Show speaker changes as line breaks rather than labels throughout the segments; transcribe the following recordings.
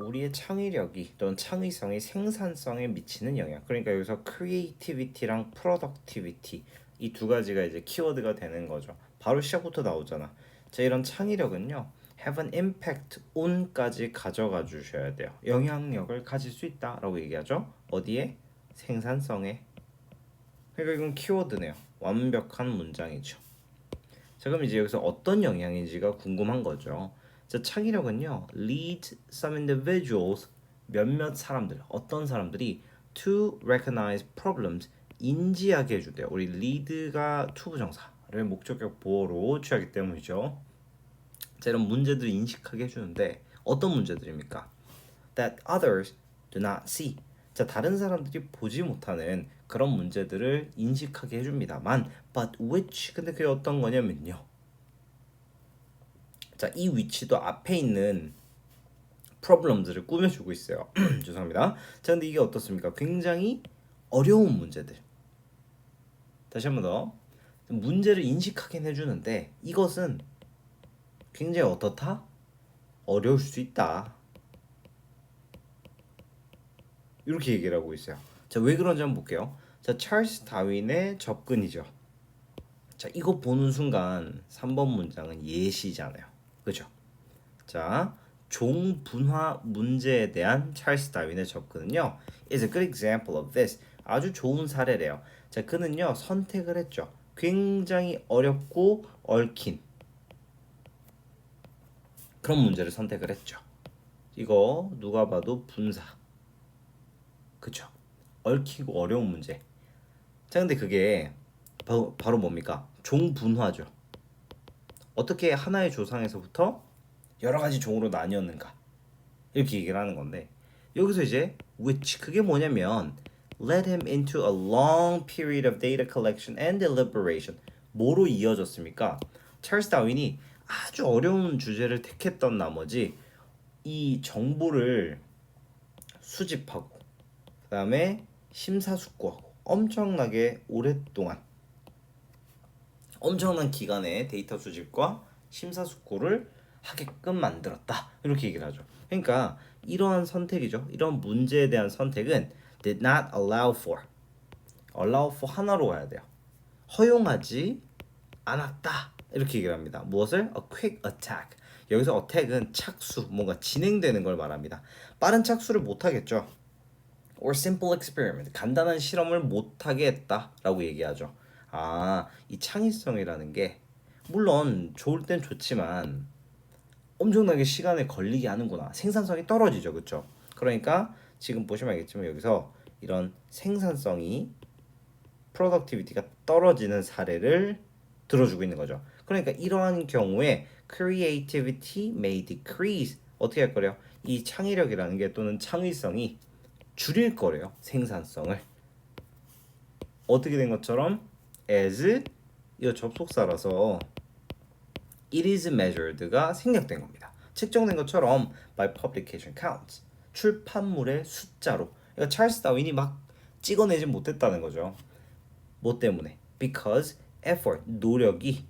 우리의 창의력이 또는 창의성이 생산성에 미치는 영향. 그러니까 여기서 creativity랑 productivity 이 두 가지가 이제 키워드가 되는 거죠. 바로 시작부터 나오잖아. 자, 이런 창의력은요. have an impact on까지 가져가 주셔야 돼요. 영향력을 가질 수 있다라고 얘기하죠. 어디에? 생산성에. 그러니까 이건 키워드네요. 완벽한 문장이죠. 자, 그럼 이제 여기서 어떤 영향인지가 궁금한 거죠. 자, 창의력은요, lead some individuals, 몇몇 사람들, 어떤 사람들이 to recognize problems, 인지하게 해주대요. 우리 lead가 투부정사를 목적격 보어로 취하기 때문이죠. 자, 이런 문제들을 인식하게 해주는데 어떤 문제들입니까? That others do not see. 자, 다른 사람들이 보지 못하는 그런 문제들을 인식하게 해줍니다만, but which, 근데 그게 어떤 거냐면요. 자, 이 위치도 앞에 있는 프로블럼들을 꾸며주고 있어요. 죄송합니다. 자, 근데 이게 어떻습니까? 굉장히 어려운 문제들. 다시 한 번 더. 문제를 인식하긴 해주는데 이것은 굉장히 어떻다? 어려울 수 있다. 이렇게 얘기를 하고 있어요. 자, 왜 그런지 한번 볼게요. 자, 찰스 다윈의 접근이죠. 자, 이거 보는 순간 3번 문장은 예시잖아요. 그죠? 자, 종분화 문제에 대한 찰스 다윈의 접근은요, is a good example of this. 아주 좋은 사례래요. 자, 그는요 선택을 했죠. 굉장히 어렵고 얽힌 그런 문제를 선택을 했죠. 이거 누가 봐도 분사, 그죠? 얽히고 어려운 문제. 자, 근데 그게 바로 뭡니까? 종분화죠. 어떻게 하나의 조상에서부터 여러 가지 종으로 나뉘었는가? 이렇게 얘기를 하는 건데 여기서 이제 which 그게 뭐냐면 led him into a long period of data collection and deliberation. 뭐로 이어졌습니까? 찰스 다윈이 아주 어려운 주제를 택했던 나머지 이 정보를 수집하고 그다음에 심사숙고하고 엄청나게 오랫동안 엄청난 기간의 데이터 수집과 심사숙고를 하게끔 만들었다. 이렇게 얘기를 하죠. 그러니까 이러한 선택이죠. 이런 문제에 대한 선택은 did not allow for 하나로 와야 돼요. 허용하지 않았다. 이렇게 얘기를 합니다. 무엇을? A quick attack. 여기서 attack은 착수, 뭔가 진행되는 걸 말합니다. 빠른 착수를 못 하겠죠. or simple experiment, 간단한 실험을 못하게 했다라고 얘기하죠. 아, 이 창의성이라는 게 물론 좋을 땐 좋지만 엄청나게 시간에 걸리게 하는구나. 생산성이 떨어지죠, 그렇죠? 그러니까 지금 보시면 알겠지만 여기서 이런 생산성이 productivity가 떨어지는 사례를 들어주고 있는 거죠. 그러니까 이러한 경우에 creativity may decrease. 어떻게 할 거래요? 이 창의력이라는 게 또는 창의성이 줄일 거래요. 생산성을. 어떻게 된 것처럼 as 이 접속사라서 it is measured가 생략된 겁니다. 측정된 것처럼 by publication counts. 출판물의 숫자로. 그러니까 찰스 다윈이 막 찍어내지 못했다는 거죠. 뭐 때문에? Because effort, 노력이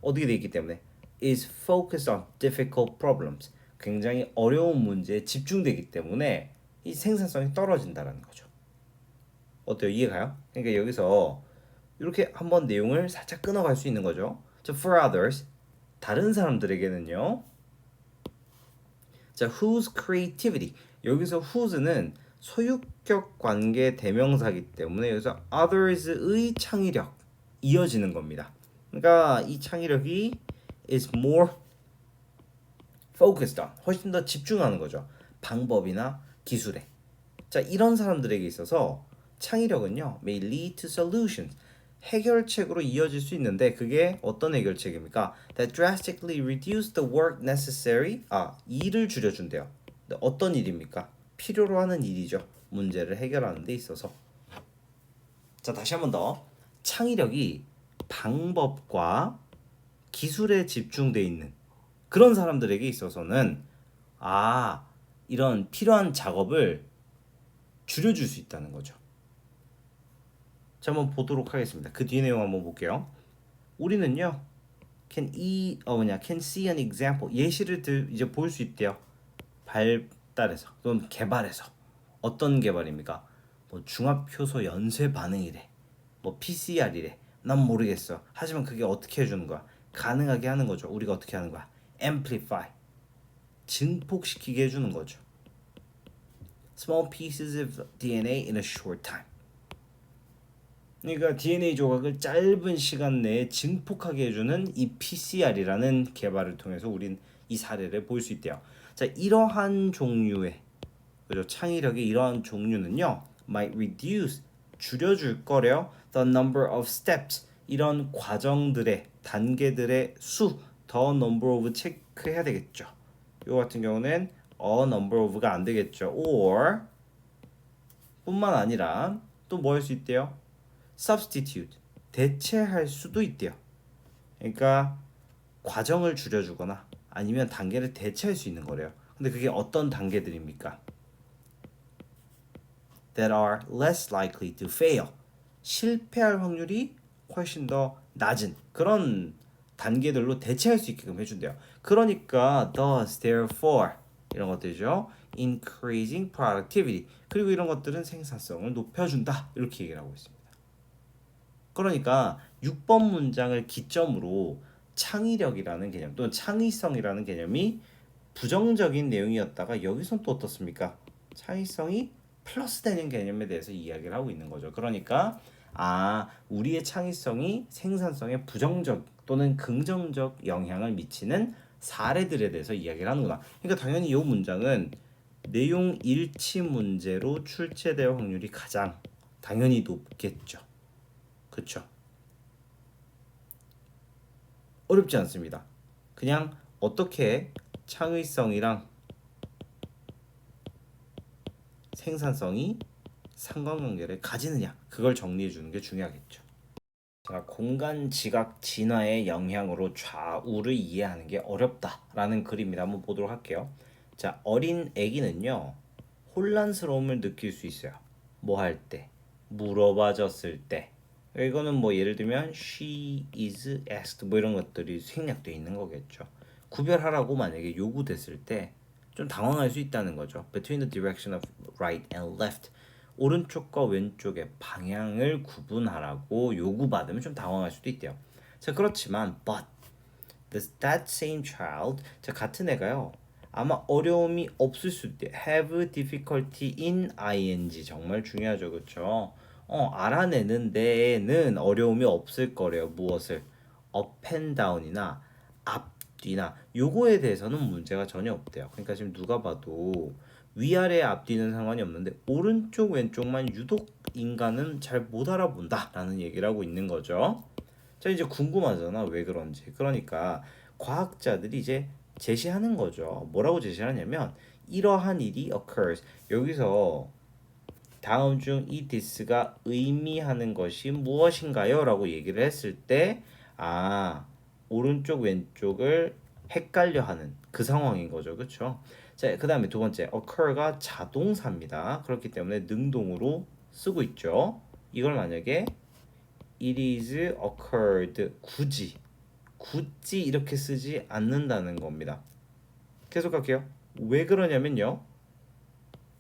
어떻게 돼 있기 때문에 is focused on difficult problems. 굉장히 어려운 문제에 집중되기 때문에 이 생산성이 떨어진다는 거죠. 어때요? 이해가요? 그러니까 여기서 이렇게 한번 내용을 살짝 끊어갈 수 있는 거죠. 자, for others, 다른 사람들에게는요. 자, whose creativity. 여기서 whose는 소유격 관계 대명사이기 때문에 여기서 others의 창의력 이어지는 겁니다. 그러니까 이 창의력이 is more focused on, 훨씬 더 집중하는 거죠. 방법이나 기술에. 자, 이런 사람들에게 있어서 창의력은요, may lead to solutions. 해결책으로 이어질 수 있는데 그게 어떤 해결책입니까? That drastically reduce the work necessary. 일을 줄여준대요. 근데 어떤 일입니까? 필요로 하는 일이죠. 문제를 해결하는 데 있어서. 자, 다시 한 번 더. 창의력이 방법과 기술에 집중돼 있는 그런 사람들에게 있어서는 이런 필요한 작업을 줄여줄 수 있다는 거죠. 자, 한번 보도록 하겠습니다. 그 뒤에 내용 한번 볼게요. 우리는요, can see an example. 예시를 이제 볼 수 있대요. 발달해서 또는 개발해서. 어떤 개발입니까? 뭐 중합효소 연쇄 반응이래, 뭐 PCR이래, 난 모르겠어. 하지만 그게 어떻게 해주는 거야? 가능하게 하는 거죠. 우리가 어떻게 하는 거야? amplify, 증폭시키게 해주는 거죠. small pieces of DNA in a short time. 그러니까 DNA 조각을 짧은 시간 내에 증폭하게 해주는 이 PCR이라는 개발을 통해서 우린 이 사례를 볼 수 있대요. 자, 이러한 종류의, 그죠, 창의력의 이러한 종류는요, might reduce, 줄여줄 거래요. the number of steps, 이런 과정들의, 단계들의 수, the number of 체크해야 되겠죠. 이거 같은 경우는 a number of가 안 되겠죠. or 뿐만 아니라 또 뭐 할 수 있대요? substitute, 대체할 수도 있대요. 그러니까 과정을 줄여주거나 아니면 단계를 대체할 수 있는 거래요. 근데 그게 어떤 단계들입니까? that are less likely to fail. 실패할 확률이 훨씬 더 낮은 그런 단계들로 대체할 수 있게끔 해준대요. 그러니까 thus, therefore 이런 것들이죠. increasing productivity. 그리고 이런 것들은 생산성을 높여준다. 이렇게 얘기를 하고 있습니다. 그러니까 6번 문장을 기점으로 창의력이라는 개념 또는 창의성이라는 개념이 부정적인 내용이었다가 여기선 또 어떻습니까? 창의성이 플러스 되는 개념에 대해서 이야기를 하고 있는 거죠. 그러니까 우리의 창의성이 생산성에 부정적 또는 긍정적 영향을 미치는 사례들에 대해서 이야기를 하는구나. 그러니까 당연히 이 문장은 내용 일치 문제로 출제될 확률이 가장 당연히 높겠죠. 그렇죠? 어렵지 않습니다. 그냥 어떻게 창의성이랑 생산성이 상관관계를 가지느냐, 그걸 정리해 주는 게 중요하겠죠. 자, 공간 지각 진화의 영향으로 좌우를 이해하는 게 어렵다라는 글입니다. 한번 보도록 할게요. 자, 어린 아기는요, 혼란스러움을 느낄 수 있어요. 뭐 할 때? 물어봐줬을 때. 이거는 뭐 예를 들면 she is asked 뭐 이런 것들이 생략되어 있는 거겠죠. 구별하라고 만약에 요구됐을 때 좀 당황할 수 있다는 거죠. Between the direction of right and left. 오른쪽과 왼쪽의 방향을 구분하라고 요구받으면 좀 당황할 수도 있대요. 자, 그렇지만 but that same child, 자, 같은 애가요, 아마 어려움이 없을 수도 있대. have difficulty in ing. 정말 중요하죠. 그렇죠? 알아내는 데에는 어려움이 없을 거래요. 무엇을? up and down이나 앞뒤나 요거에 대해서는 문제가 전혀 없대요. 그러니까 지금 누가 봐도 위아래 앞뒤는 상관이 없는데 오른쪽 왼쪽만 유독 인간은 잘 못 알아본다라는 얘기를 하고 있는 거죠. 자, 이제 궁금하잖아. 왜 그런지. 그러니까 과학자들이 이제 제시하는 거죠. 뭐라고 제시하냐면 이러한 일이 occurs. 여기서 다음 중 이 this가 의미하는 것이 무엇인가요? 라고 얘기를 했을 때 오른쪽 왼쪽을 헷갈려 하는 그 상황인 거죠. 그렇죠? 자, 그 다음에 두 번째 occur가 자동사입니다. 그렇기 때문에 능동으로 쓰고 있죠. 이걸 만약에 it is occurred 굳이 이렇게 쓰지 않는다는 겁니다. 계속 갈게요. 왜 그러냐면요,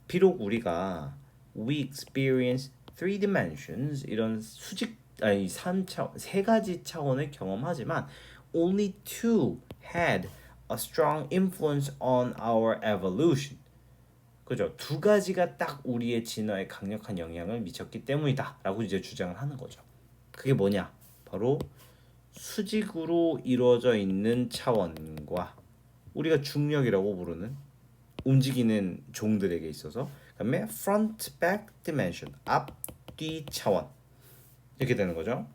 비록 우리가 we experience three dimensions 이런 수직 아니 3차원 세 가지 차원을 경험하지만 only two had a strong influence on our evolution. 그죠? 두 가지가 딱 우리의 진화에 강력한 영향을 미쳤기 때문이다라고 이제 주장을 하는 거죠. 그게 뭐냐? 바로 수직으로 이루어져 있는 차원과 우리가 중력이라고 부르는 움직이는 종들에게 있어서, 그다음에 front back dimension 앞뒤 차원 이렇게 되는 거죠.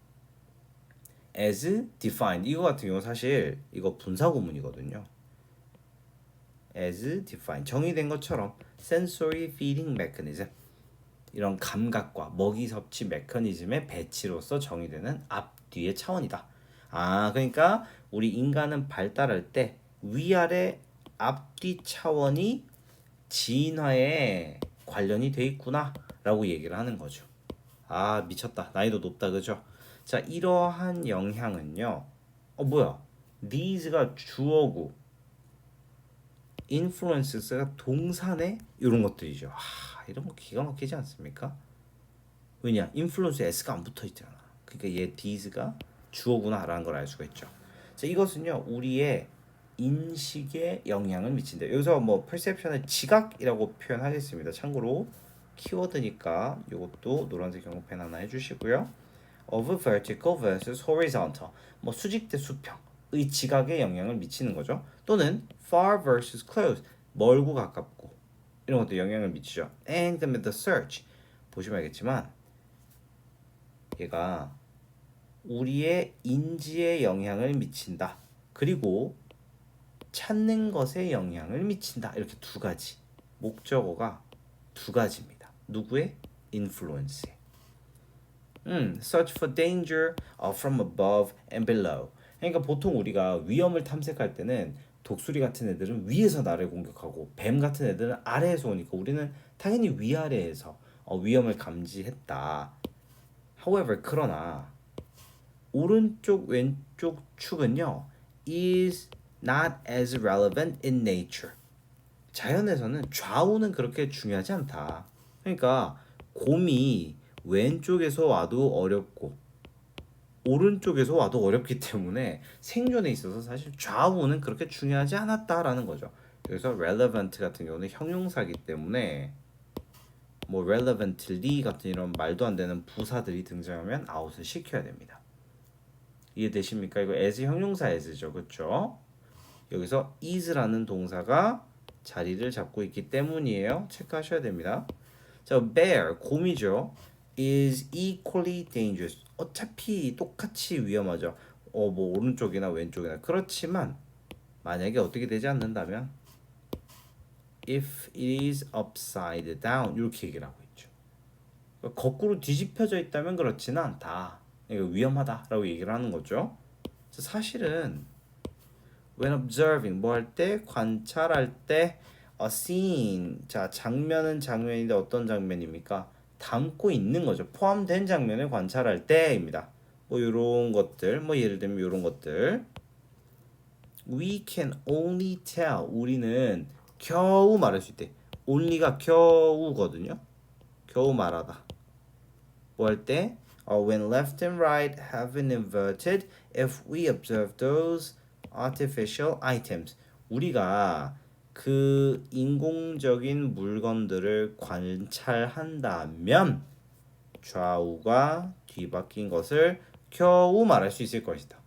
as defined 이거 같은 경우 사실 이거 분사구문이거든요. as defined 정의된 것처럼 sensory feeding mechanism 이런 감각과 먹이 섭취 메커니즘의 배치로서 정의되는 앞뒤의 차원이다. 그러니까 우리 인간은 발달할 때 위아래 앞뒤 차원이 진화에 관련이 돼 있구나 라고 얘기를 하는 거죠. 미쳤다. 난이도 높다. 그죠? 자, 이러한 영향은요, 뭐야, these가 주어고 influences가 동사네 이런 것들이죠. 이런 거 기가 막히지 않습니까? 왜냐? influence에 s가 안 붙어 있잖아. 그러니까 얘 these가 주어구나라는 걸 알 수가 있죠. 자, 이것은요 우리의 인식에 영향을 미친다. 여기서 뭐 perception을 지각이라고 표현하겠습니다. 참고로 키워드니까 이것도 노란색 경고펜 하나 해주시고요. of vertical versus horizontal, 뭐 수직 대 수평의 지각에 영향을 미치는 거죠. 또는 far versus close, 멀고 가깝고 이런 것도 영향을 미치죠. And 그다음에 the search 보시면 알겠지만 얘가 우리의 인지에 영향을 미친다. 그리고 찾는 것에 영향을 미친다. 이렇게 두 가지. 목적어가 두 가지입니다. 누구의? influence에. search for danger from above and below. 그러니까 보통 우리가 위험을 탐색할 때는 독수리 같은 애들은 위에서 나를 공격하고 뱀 같은 애들은 아래에서 오니까 우리는 당연히 위아래에서 위험을 감지했다. However, 그러나 오른쪽 왼쪽 축은요 is not as relevant in nature. 자연에서는 좌우는 그렇게 중요하지 않다. 그러니까 곰이 왼쪽에서 와도 어렵고 오른쪽에서 와도 어렵기 때문에 생존에 있어서 사실 좌우는 그렇게 중요하지 않았다라는 거죠. 그래서 relevant 같은 경우는 형용사기 때문에 뭐 relevantly 같은 이런 말도 안 되는 부사들이 등장하면 아웃을 시켜야 됩니다. 이해되십니까? 이거 as 형용사 as죠. 그렇죠? 여기서 is라는 동사가 자리를 잡고 있기 때문이에요. 체크하셔야 됩니다. 자, bear, 곰이죠. is equally dangerous. 어차피 똑같이 위험하죠. 뭐 오른쪽이나 왼쪽이나. 그렇지만 만약에 어떻게 되지 않는다면 if it is upside down 이렇게 얘기를 하고 있죠. 그러니까 거꾸로 뒤집혀져 있다면 그렇지는 않다. 이거 위험하다라고 얘기를 하는 거죠. 사실은 when observing 뭐 할 때 관찰할 때 a scene 자 장면은 장면인데 어떤 장면입니까? 담고 있는 거죠. 포함된 장면을 관찰할 때입니다. 뭐 이런 것들 뭐 예를 들면 이런 것들 we can only tell 우리는 겨우 말할 수 있대. only가 겨우거든요. 겨우 말하다. 뭐 할 때 when left and right have been inverted if we observe those artificial items. 우리가 그 인공적인 물건들을 관찰한다면 좌우가 뒤바뀐 것을 겨우 말할 수 있을 것이다.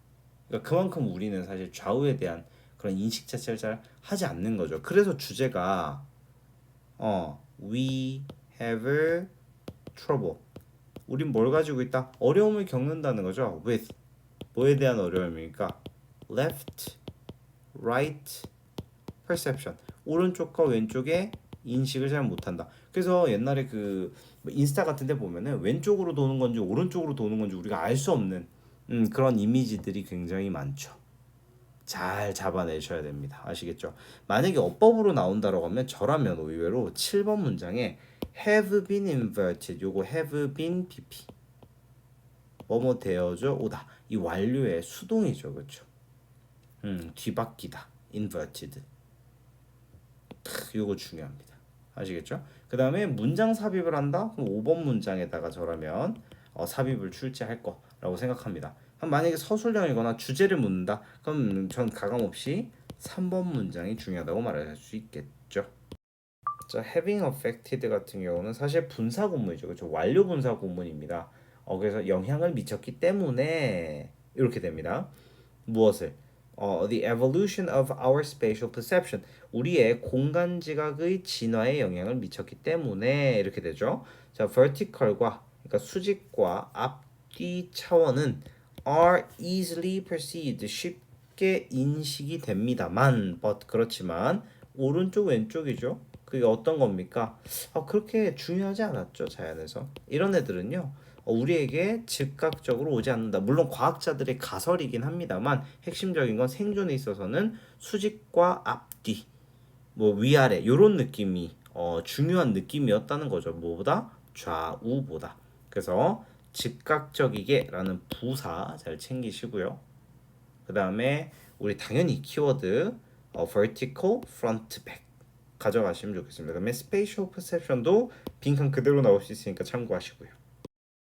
그러니까 그만큼 우리는 사실 좌우에 대한 그런 인식 자체를 잘 하지 않는 거죠. 그래서 주제가 we have trouble. 우린 뭘 가지고 있다? 어려움을 겪는다는 거죠. with 뭐에 대한 어려움입니까? left, right, perception. 오른쪽과 왼쪽의 인식을 잘 못한다. 그래서 옛날에 그 인스타 같은 데 보면은 왼쪽으로 도는 건지 오른쪽으로 도는 건지 우리가 알 수 없는 그런 이미지들이 굉장히 많죠. 잘 잡아내셔야 됩니다. 아시겠죠? 만약에 어법으로 나온다라고 하면 저라면 의외로 7번 문장에 have been inverted 요거 have been pp 뭐뭐 되어져 오다 이 완료의 수동이죠. 그렇죠? 뒤바뀌다 inverted 요거 중요합니다. 아시겠죠? 그 다음에 문장 삽입을 한다? 그럼 5번 문장에다가 저라면 삽입을 출제할 거라고 생각합니다. 만약에 서술형이거나 주제를 묻는다? 그럼 전 가감없이 3번 문장이 중요하다고 말할 수 있겠죠. 자, having affected 같은 경우는 사실 분사 구문이죠. 그렇죠? 완료 분사 구문입니다. 그래서 영향을 미쳤기 때문에 이렇게 됩니다. 무엇을? The evolution of our spatial perception. 우리의 공간 지각의 진화에 영향을 미쳤기 때문에 이렇게 되죠. 자, vertical과 그러니까 수직과 앞뒤 차원은 are easily perceived. 쉽게 인식이 됩니다만, but 그렇지만 오른쪽 왼쪽이죠. 그게 어떤 겁니까? 그렇게 중요하지 않았죠, 자연에서. 이런 애들은요. 우리에게 즉각적으로 오지 않는다. 물론 과학자들의 가설이긴 합니다만 핵심적인 건 생존에 있어서는 수직과 앞뒤, 뭐 위아래 이런 느낌이 중요한 느낌이었다는 거죠. 뭐보다 좌우보다. 그래서 즉각적이게라는 부사 잘 챙기시고요. 그 다음에 우리 당연히 키워드 vertical front back 가져가시면 좋겠습니다. 그다음에 spatial perception도 빈칸 그대로 나올 수 있으니까 참고하시고요.